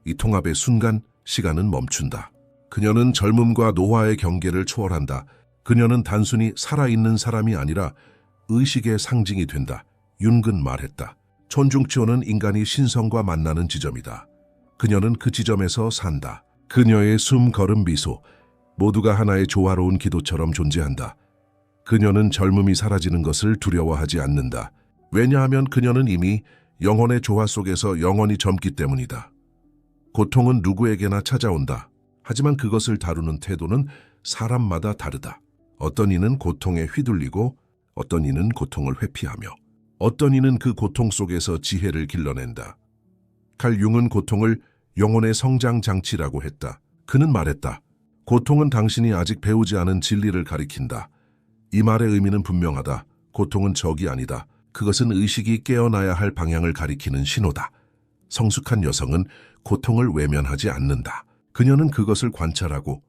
이 통합의 순간 시간은 멈춘다. 그녀는 젊음과 노화의 경계를 초월한다. 그녀는 단순히 살아있는 사람이 아니라 의식의 상징이 된다. 윤근 말했다. 촌중치오는 인간이 신성과 만나는 지점이다. 그녀는 그 지점에서 산다. 그녀의 숨, 걸음, 미소 모두가 하나의 조화로운 기도처럼 존재한다. 그녀는 젊음이 사라지는 것을 두려워하지 않는다. 왜냐하면 그녀는 이미 영혼의 조화 속에서 영원히 젊기 때문이다. 고통은 누구에게나 찾아온다. 하지만 그것을 다루는 태도는 사람마다 다르다. 어떤 이는 고통에 휘둘리고 어떤 이는 고통을 회피하며 어떤 이는 그 고통 속에서 지혜를 길러낸다. 칼 융은 고통을 영혼의 성장 장치라고 했다. 그는 말했다. 고통은 당신이 아직 배우지 않은 진리를 가리킨다. 이 말의 의미는 분명하다. 고통은 적이 아니다. 그것은 의식이 깨어나야 할 방향을 가리키는 신호다. 성숙한 여성은 고통을 외면하지 않는다. 그녀는 그것을 관찰하고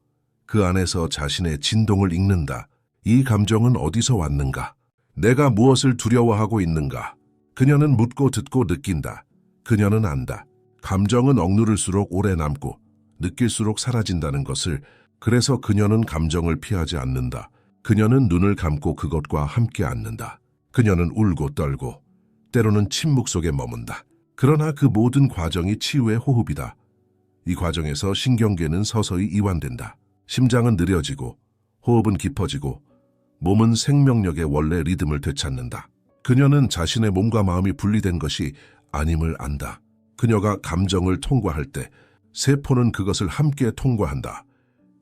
그 안에서 자신의 진동을 읽는다. 이 감정은 어디서 왔는가? 내가 무엇을 두려워하고 있는가? 그녀는 묻고 듣고 느낀다. 그녀는 안다. 감정은 억누를수록 오래 남고 느낄수록 사라진다는 것을. 그래서 그녀는 감정을 피하지 않는다. 그녀는 눈을 감고 그것과 함께 앉는다. 그녀는 울고 떨고 때로는 침묵 속에 머문다. 그러나 그 모든 과정이 치유의 호흡이다. 이 과정에서 신경계는 서서히 이완된다. 심장은 느려지고 호흡은 깊어지고 몸은 생명력의 원래 리듬을 되찾는다. 그녀는 자신의 몸과 마음이 분리된 것이 아님을 안다. 그녀가 감정을 통과할 때 세포는 그것을 함께 통과한다.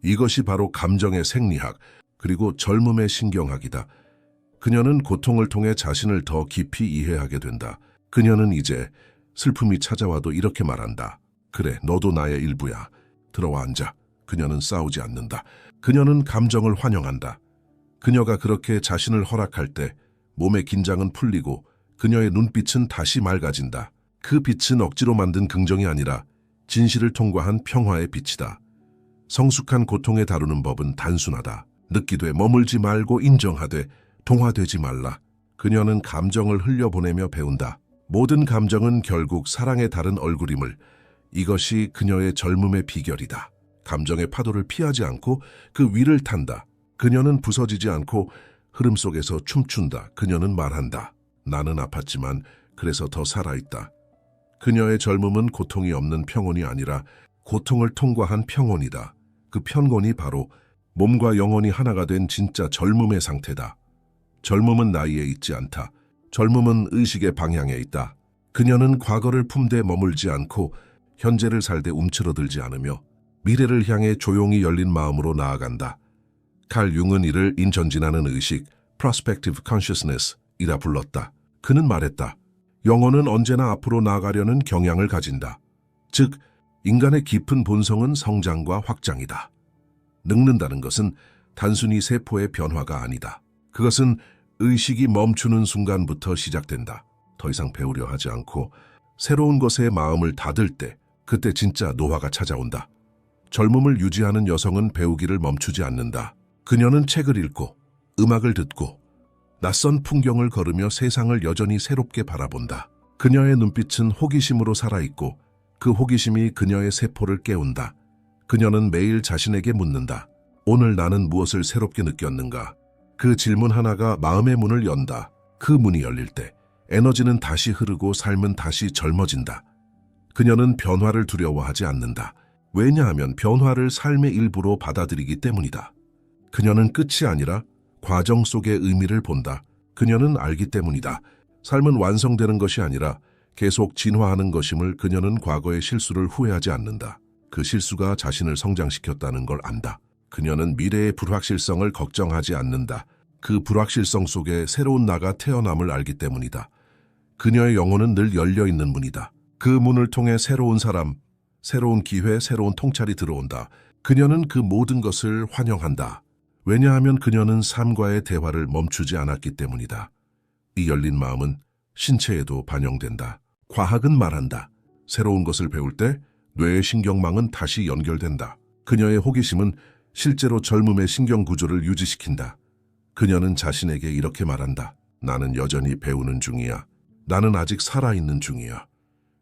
이것이 바로 감정의 생리학 그리고 젊음의 신경학이다. 그녀는 고통을 통해 자신을 더 깊이 이해하게 된다. 그녀는 이제 슬픔이 찾아와도 이렇게 말한다. 그래, 너도 나의 일부야. 들어와 앉아. 그녀는 싸우지 않는다. 그녀는 감정을 환영한다. 그녀가 그렇게 자신을 허락할 때 몸의 긴장은 풀리고 그녀의 눈빛은 다시 맑아진다. 그 빛은 억지로 만든 긍정이 아니라 진실을 통과한 평화의 빛이다. 성숙한 고통에 다루는 법은 단순하다. 느끼되 머물지 말고 인정하되 동화되지 말라. 그녀는 감정을 흘려보내며 배운다. 모든 감정은 결국 사랑의 다른 얼굴임을. 이것이 그녀의 젊음의 비결이다. 감정의 파도를 피하지 않고 그 위를 탄다. 그녀는 부서지지 않고 흐름 속에서 춤춘다. 그녀는 말한다. 나는 아팠지만 그래서 더 살아있다. 그녀의 젊음은 고통이 없는 평온이 아니라 고통을 통과한 평온이다. 그 평온이 바로 몸과 영혼이 하나가 된 진짜 젊음의 상태다. 젊음은 나이에 있지 않다. 젊음은 의식의 방향에 있다. 그녀는 과거를 품되 머물지 않고 현재를 살되 움츠러들지 않으며 미래를 향해 조용히 열린 마음으로 나아간다. 칼 융은 이를 인전진하는 의식, Prospective Consciousness이라 불렀다. 그는 말했다. 영혼은 언제나 앞으로 나아가려는 경향을 가진다. 즉, 인간의 깊은 본성은 성장과 확장이다. 늙는다는 것은 단순히 세포의 변화가 아니다. 그것은 의식이 멈추는 순간부터 시작된다. 더 이상 배우려 하지 않고 새로운 것에 마음을 닫을 때, 그때 진짜 노화가 찾아온다. 젊음을 유지하는 여성은 배우기를 멈추지 않는다. 그녀는 책을 읽고 음악을 듣고 낯선 풍경을 걸으며 세상을 여전히 새롭게 바라본다. 그녀의 눈빛은 호기심으로 살아있고 그 호기심이 그녀의 세포를 깨운다. 그녀는 매일 자신에게 묻는다. 오늘 나는 무엇을 새롭게 느꼈는가? 그 질문 하나가 마음의 문을 연다. 그 문이 열릴 때 에너지는 다시 흐르고 삶은 다시 젊어진다. 그녀는 변화를 두려워하지 않는다. 왜냐하면 변화를 삶의 일부로 받아들이기 때문이다. 그녀는 끝이 아니라 과정 속의 의미를 본다. 그녀는 알기 때문이다. 삶은 완성되는 것이 아니라 계속 진화하는 것임을. 그녀는 과거의 실수를 후회하지 않는다. 그 실수가 자신을 성장시켰다는 걸 안다. 그녀는 미래의 불확실성을 걱정하지 않는다. 그 불확실성 속에 새로운 나가 태어남을 알기 때문이다. 그녀의 영혼은 늘 열려있는 문이다. 그 문을 통해 새로운 사람, 새로운 기회, 새로운 통찰이 들어온다. 그녀는 그 모든 것을 환영한다. 왜냐하면 그녀는 삶과의 대화를 멈추지 않았기 때문이다. 이 열린 마음은 신체에도 반영된다. 과학은 말한다. 새로운 것을 배울 때 뇌의 신경망은 다시 연결된다. 그녀의 호기심은 실제로 젊음의 신경 구조를 유지시킨다. 그녀는 자신에게 이렇게 말한다. 나는 여전히 배우는 중이야. 나는 아직 살아있는 중이야.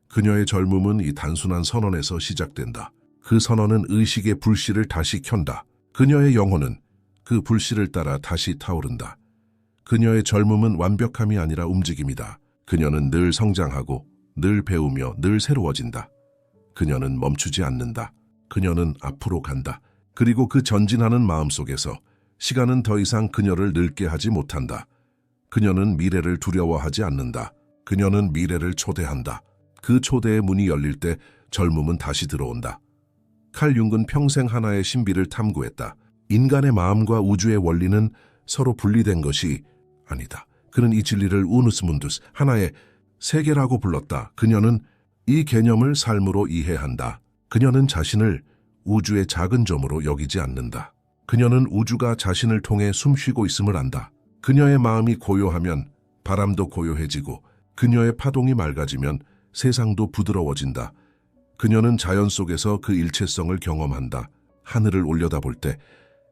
그녀의 젊음은 이 단순한 선언에서 시작된다. 그 선언은 의식의 불씨를 다시 켠다. 그녀의 영혼은 그 불씨를 따라 다시 타오른다. 그녀의 젊음은 완벽함이 아니라 움직임이다. 그녀는 늘 성장하고 늘 배우며 늘 새로워진다. 그녀는 멈추지 않는다. 그녀는 앞으로 간다. 그리고 그 전진하는 마음 속에서 시간은 더 이상 그녀를 늙게 하지 못한다. 그녀는 미래를 두려워하지 않는다. 그녀는 미래를 초대한다. 그 초대의 문이 열릴 때 젊음은 다시 들어온다. 칼 융은 평생 하나의 신비를 탐구했다. 인간의 마음과 우주의 원리는 서로 분리된 것이 아니다. 그는 이 진리를 우누스 문두스, 하나의 세계라고 불렀다. 그녀는 이 개념을 삶으로 이해한다. 그녀는 자신을 우주의 작은 점으로 여기지 않는다. 그녀는 우주가 자신을 통해 숨쉬고 있음을 안다. 그녀의 마음이 고요하면 바람도 고요해지고 그녀의 파동이 맑아지면 세상도 부드러워진다. 그녀는 자연 속에서 그 일체성을 경험한다. 하늘을 올려다볼 때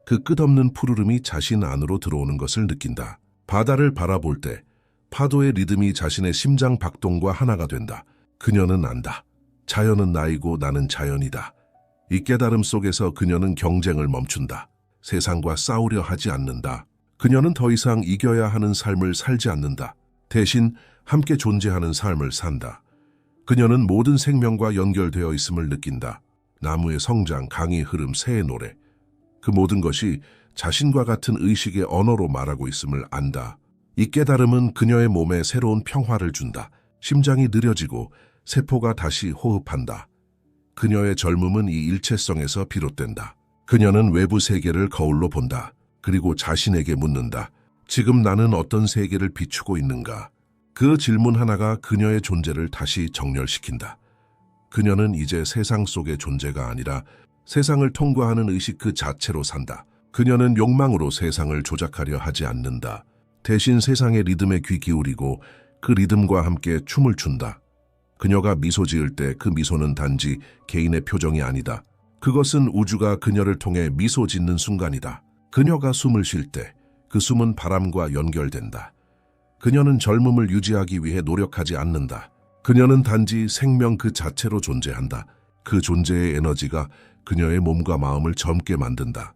그 끝없는 푸르름이 자신 안으로 들어오는 것을 느낀다. 바다를 바라볼 때 파도의 리듬이 자신의 심장 박동과 하나가 된다. 그녀는 안다. 자연은 나이고 나는 자연이다. 이 깨달음 속에서 그녀는 경쟁을 멈춘다. 세상과 싸우려 하지 않는다. 그녀는 더 이상 이겨야 하는 삶을 살지 않는다. 대신 함께 존재하는 삶을 산다. 그녀는 모든 생명과 연결되어 있음을 느낀다. 나무의 성장, 강의 흐름, 새의 노래. 그 모든 것이 자신과 같은 의식의 언어로 말하고 있음을 안다. 이 깨달음은 그녀의 몸에 새로운 평화를 준다. 심장이 느려지고 세포가 다시 호흡한다. 그녀의 젊음은 이 일체성에서 비롯된다. 그녀는 외부 세계를 거울로 본다. 그리고 자신에게 묻는다. 지금 나는 어떤 세계를 비추고 있는가? 그 질문 하나가 그녀의 존재를 다시 정렬시킨다. 그녀는 이제 세상 속의 존재가 아니라 세상을 통과하는 의식 그 자체로 산다. 그녀는 욕망으로 세상을 조작하려 하지 않는다. 대신 세상의 리듬에 귀 기울이고 그 리듬과 함께 춤을 춘다. 그녀가 미소 지을 때 그 미소는 단지 개인의 표정이 아니다. 그것은 우주가 그녀를 통해 미소 짓는 순간이다. 그녀가 숨을 쉴 때 그 숨은 바람과 연결된다. 그녀는 젊음을 유지하기 위해 노력하지 않는다. 그녀는 단지 생명 그 자체로 존재한다. 그 존재의 에너지가 그녀의 몸과 마음을 젊게 만든다.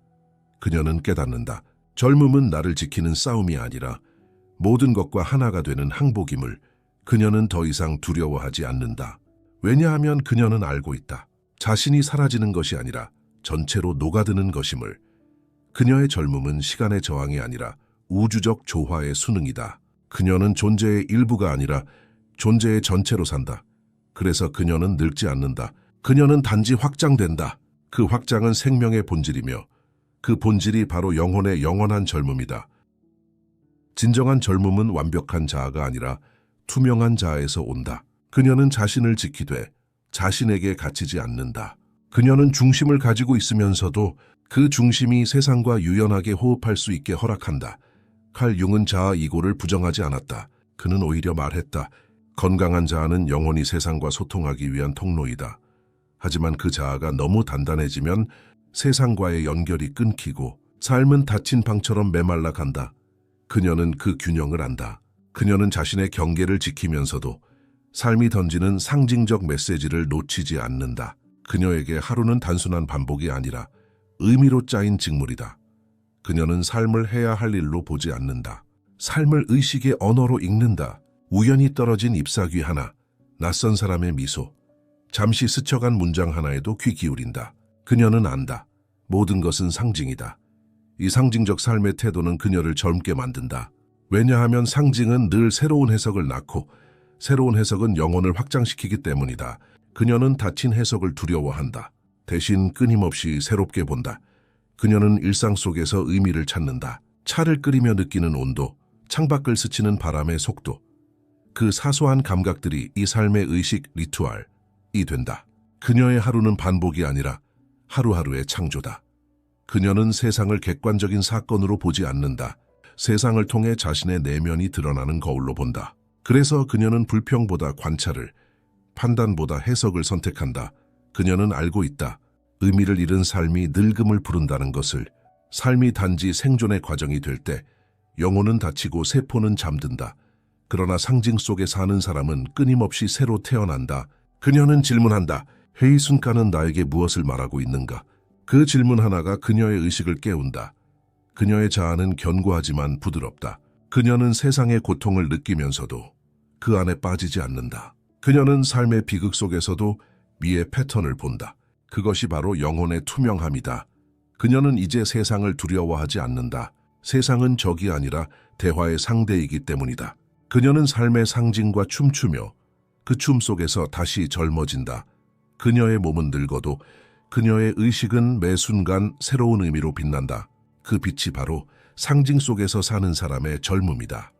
그녀는 깨닫는다. 젊음은 나를 지키는 싸움이 아니라 모든 것과 하나가 되는 항복임을. 그녀는 더 이상 두려워하지 않는다. 왜냐하면 그녀는 알고 있다. 자신이 사라지는 것이 아니라 전체로 녹아드는 것임을. 그녀의 젊음은 시간의 저항이 아니라 우주적 조화의 순응이다. 그녀는 존재의 일부가 아니라 존재의 전체로 산다. 그래서 그녀는 늙지 않는다. 그녀는 단지 확장된다. 그 확장은 생명의 본질이며 그 본질이 바로 영혼의 영원한 젊음이다. 진정한 젊음은 완벽한 자아가 아니라 투명한 자아에서 온다. 그녀는 자신을 지키되 자신에게 갇히지 않는다. 그녀는 중심을 가지고 있으면서도 그 중심이 세상과 유연하게 호흡할 수 있게 허락한다. 칼 융은 자아 이고를 부정하지 않았다. 그는 오히려 말했다. 건강한 자아는 영원히 세상과 소통하기 위한 통로이다. 하지만 그 자아가 너무 단단해지면 세상과의 연결이 끊기고 삶은 닫힌 방처럼 메말라 간다. 그녀는 그 균형을 안다. 그녀는 자신의 경계를 지키면서도 삶이 던지는 상징적 메시지를 놓치지 않는다. 그녀에게 하루는 단순한 반복이 아니라 의미로 짜인 직물이다. 그녀는 삶을 해야 할 일로 보지 않는다. 삶을 의식의 언어로 읽는다. 우연히 떨어진 잎사귀 하나, 낯선 사람의 미소, 잠시 스쳐간 문장 하나에도 귀 기울인다. 그녀는 안다. 모든 것은 상징이다. 이 상징적 삶의 태도는 그녀를 젊게 만든다. 왜냐하면 상징은 늘 새로운 해석을 낳고 새로운 해석은 영혼을 확장시키기 때문이다. 그녀는 닫힌 해석을 두려워한다. 대신 끊임없이 새롭게 본다. 그녀는 일상 속에서 의미를 찾는다. 차를 끓이며 느끼는 온도, 창밖을 스치는 바람의 속도. 그 사소한 감각들이 이 삶의 의식 리투알이 된다. 그녀의 하루는 반복이 아니라 하루하루의 창조다. 그녀는 세상을 객관적인 사건으로 보지 않는다. 세상을 통해 자신의 내면이 드러나는 거울로 본다. 그래서 그녀는 불평보다 관찰을, 판단보다 해석을 선택한다. 그녀는 알고 있다. 의미를 잃은 삶이 늙음을 부른다는 것을. 삶이 단지 생존의 과정이 될 때 영혼은 닫히고 세포는 잠든다. 그러나 상징 속에 사는 사람은 끊임없이 새로 태어난다. 그녀는 질문한다. 회의 순간은 나에게 무엇을 말하고 있는가? 그 질문 하나가 그녀의 의식을 깨운다. 그녀의 자아는 견고하지만 부드럽다. 그녀는 세상의 고통을 느끼면서도 그 안에 빠지지 않는다. 그녀는 삶의 비극 속에서도 미의 패턴을 본다. 그것이 바로 영혼의 투명함이다. 그녀는 이제 세상을 두려워하지 않는다. 세상은 적이 아니라 대화의 상대이기 때문이다. 그녀는 삶의 상징과 춤추며 그 춤 속에서 다시 젊어진다. 그녀의 몸은 늙어도 그녀의 의식은 매 순간 새로운 의미로 빛난다. 그 빛이 바로 상징 속에서 사는 사람의 젊음이다.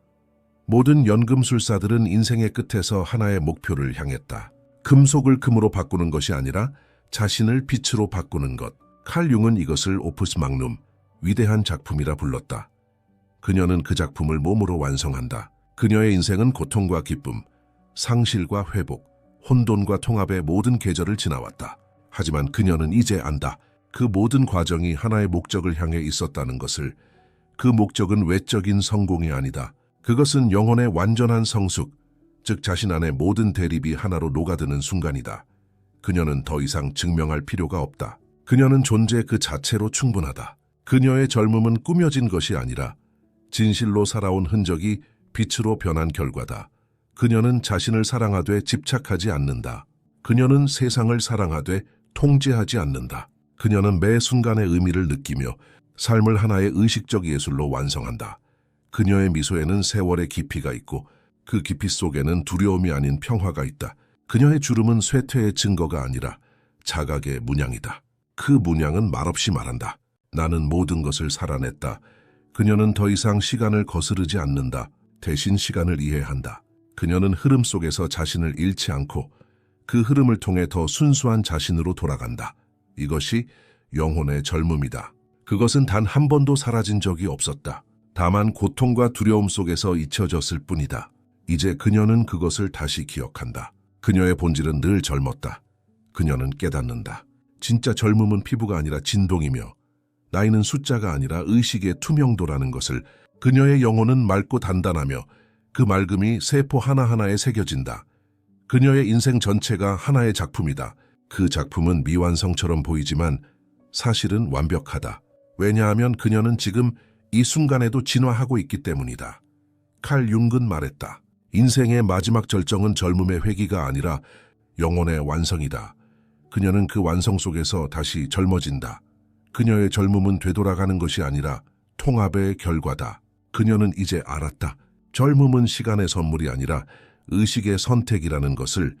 모든 연금술사들은 인생의 끝에서 하나의 목표를 향했다. 금속을 금으로 바꾸는 것이 아니라 자신을 빛으로 바꾸는 것. 칼 융은 이것을 오프스 magnum, 위대한 작품이라 불렀다. 그녀는 그 작품을 몸으로 완성한다. 그녀의 인생은 고통과 기쁨, 상실과 회복, 혼돈과 통합의 모든 계절을 지나왔다. 하지만 그녀는 이제 안다. 그 모든 과정이 하나의 목적을 향해 있었다는 것을. 그 목적은 외적인 성공이 아니다. 그것은 영혼의 완전한 성숙, 즉 자신 안의 모든 대립이 하나로 녹아드는 순간이다. 그녀는 더 이상 증명할 필요가 없다. 그녀는 존재 그 자체로 충분하다. 그녀의 젊음은 꾸며진 것이 아니라 진실로 살아온 흔적이 빛으로 변한 결과다. 그녀는 자신을 사랑하되 집착하지 않는다. 그녀는 세상을 사랑하되 통제하지 않는다. 그녀는 매 순간의 의미를 느끼며 삶을 하나의 의식적 예술로 완성한다. 그녀의 미소에는 세월의 깊이가 있고 그 깊이 속에는 두려움이 아닌 평화가 있다. 그녀의 주름은 쇠퇴의 증거가 아니라 자각의 문양이다. 그 문양은 말없이 말한다. 나는 모든 것을 살아냈다. 그녀는 더 이상 시간을 거스르지 않는다. 대신 시간을 이해한다. 그녀는 흐름 속에서 자신을 잃지 않고 그 흐름을 통해 더 순수한 자신으로 돌아간다. 이것이 영혼의 젊음이다. 그것은 단 한 번도 사라진 적이 없었다. 다만 고통과 두려움 속에서 잊혀졌을 뿐이다. 이제 그녀는 그것을 다시 기억한다. 그녀의 본질은 늘 젊었다. 그녀는 깨닫는다. 진짜 젊음은 피부가 아니라 진동이며 나이는 숫자가 아니라 의식의 투명도라는 것을. 그녀의 영혼은 맑고 단단하며 그 맑음이 세포 하나하나에 새겨진다. 그녀의 인생 전체가 하나의 작품이다. 그 작품은 미완성처럼 보이지만 사실은 완벽하다. 왜냐하면 그녀는 지금 이 순간에도 진화하고 있기 때문이다. 칼 융은 말했다. 인생의 마지막 절정은 젊음의 회귀가 아니라 영혼의 완성이다. 그녀는 그 완성 속에서 다시 젊어진다. 그녀의 젊음은 되돌아가는 것이 아니라 통합의 결과다. 그녀는 이제 알았다. 젊음은 시간의 선물이 아니라 의식의 선택이라는 것을.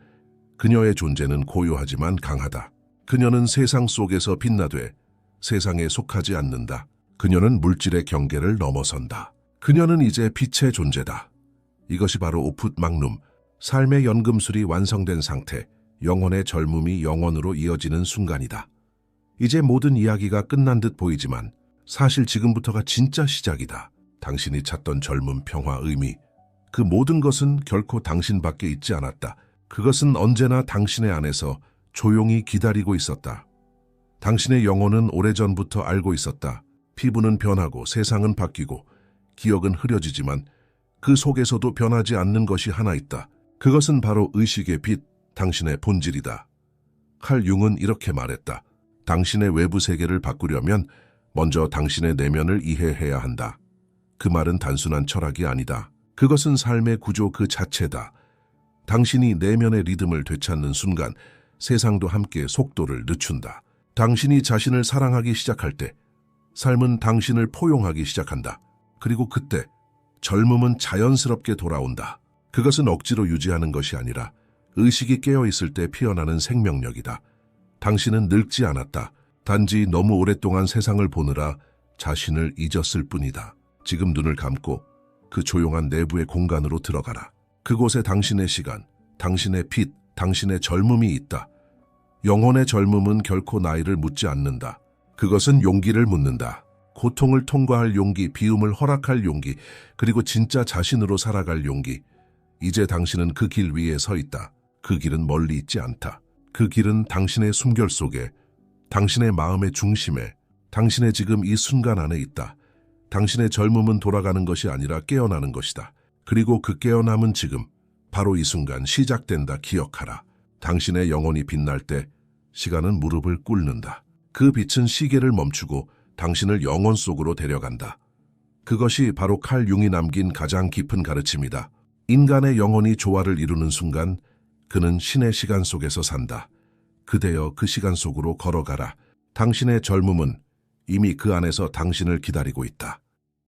그녀의 존재는 고요하지만 강하다. 그녀는 세상 속에서 빛나되 세상에 속하지 않는다. 그녀는 물질의 경계를 넘어선다. 그녀는 이제 빛의 존재다. 이것이 바로 오풋 막눔, 삶의 연금술이 완성된 상태, 영혼의 젊음이 영원으로 이어지는 순간이다. 이제 모든 이야기가 끝난 듯 보이지만 사실 지금부터가 진짜 시작이다. 당신이 찾던 젊음, 평화, 의미, 그 모든 것은 결코 당신밖에 있지 않았다. 그것은 언제나 당신의 안에서 조용히 기다리고 있었다. 당신의 영혼은 오래전부터 알고 있었다. 피부는 변하고 세상은 바뀌고 기억은 흐려지지만 그 속에서도 변하지 않는 것이 하나 있다. 그것은 바로 의식의 빛, 당신의 본질이다. 칼 융은 이렇게 말했다. 당신의 외부 세계를 바꾸려면 먼저 당신의 내면을 이해해야 한다. 그 말은 단순한 철학이 아니다. 그것은 삶의 구조 그 자체다. 당신이 내면의 리듬을 되찾는 순간 세상도 함께 속도를 늦춘다. 당신이 자신을 사랑하기 시작할 때 삶은 당신을 포용하기 시작한다. 그리고 그때 젊음은 자연스럽게 돌아온다. 그것은 억지로 유지하는 것이 아니라 의식이 깨어있을 때 피어나는 생명력이다. 당신은 늙지 않았다. 단지 너무 오랫동안 세상을 보느라 자신을 잊었을 뿐이다. 지금 눈을 감고 그 조용한 내부의 공간으로 들어가라. 그곳에 당신의 시간, 당신의 빛, 당신의 젊음이 있다. 영혼의 젊음은 결코 나이를 묻지 않는다. 그것은 용기를 묻는다. 고통을 통과할 용기, 비움을 허락할 용기, 그리고 진짜 자신으로 살아갈 용기. 이제 당신은 그 길 위에 서 있다. 그 길은 멀리 있지 않다. 그 길은 당신의 숨결 속에, 당신의 마음의 중심에, 당신의 지금 이 순간 안에 있다. 당신의 젊음은 돌아가는 것이 아니라 깨어나는 것이다. 그리고 그 깨어남은 지금, 바로 이 순간 시작된다. 기억하라. 당신의 영혼이 빛날 때 시간은 무릎을 꿇는다. 그 빛은 시계를 멈추고 당신을 영혼 속으로 데려간다. 그것이 바로 칼 융이 남긴 가장 깊은 가르침이다. 인간의 영혼이 조화를 이루는 순간 그는 신의 시간 속에서 산다. 그대여 그 시간 속으로 걸어가라. 당신의 젊음은 이미 그 안에서 당신을 기다리고 있다.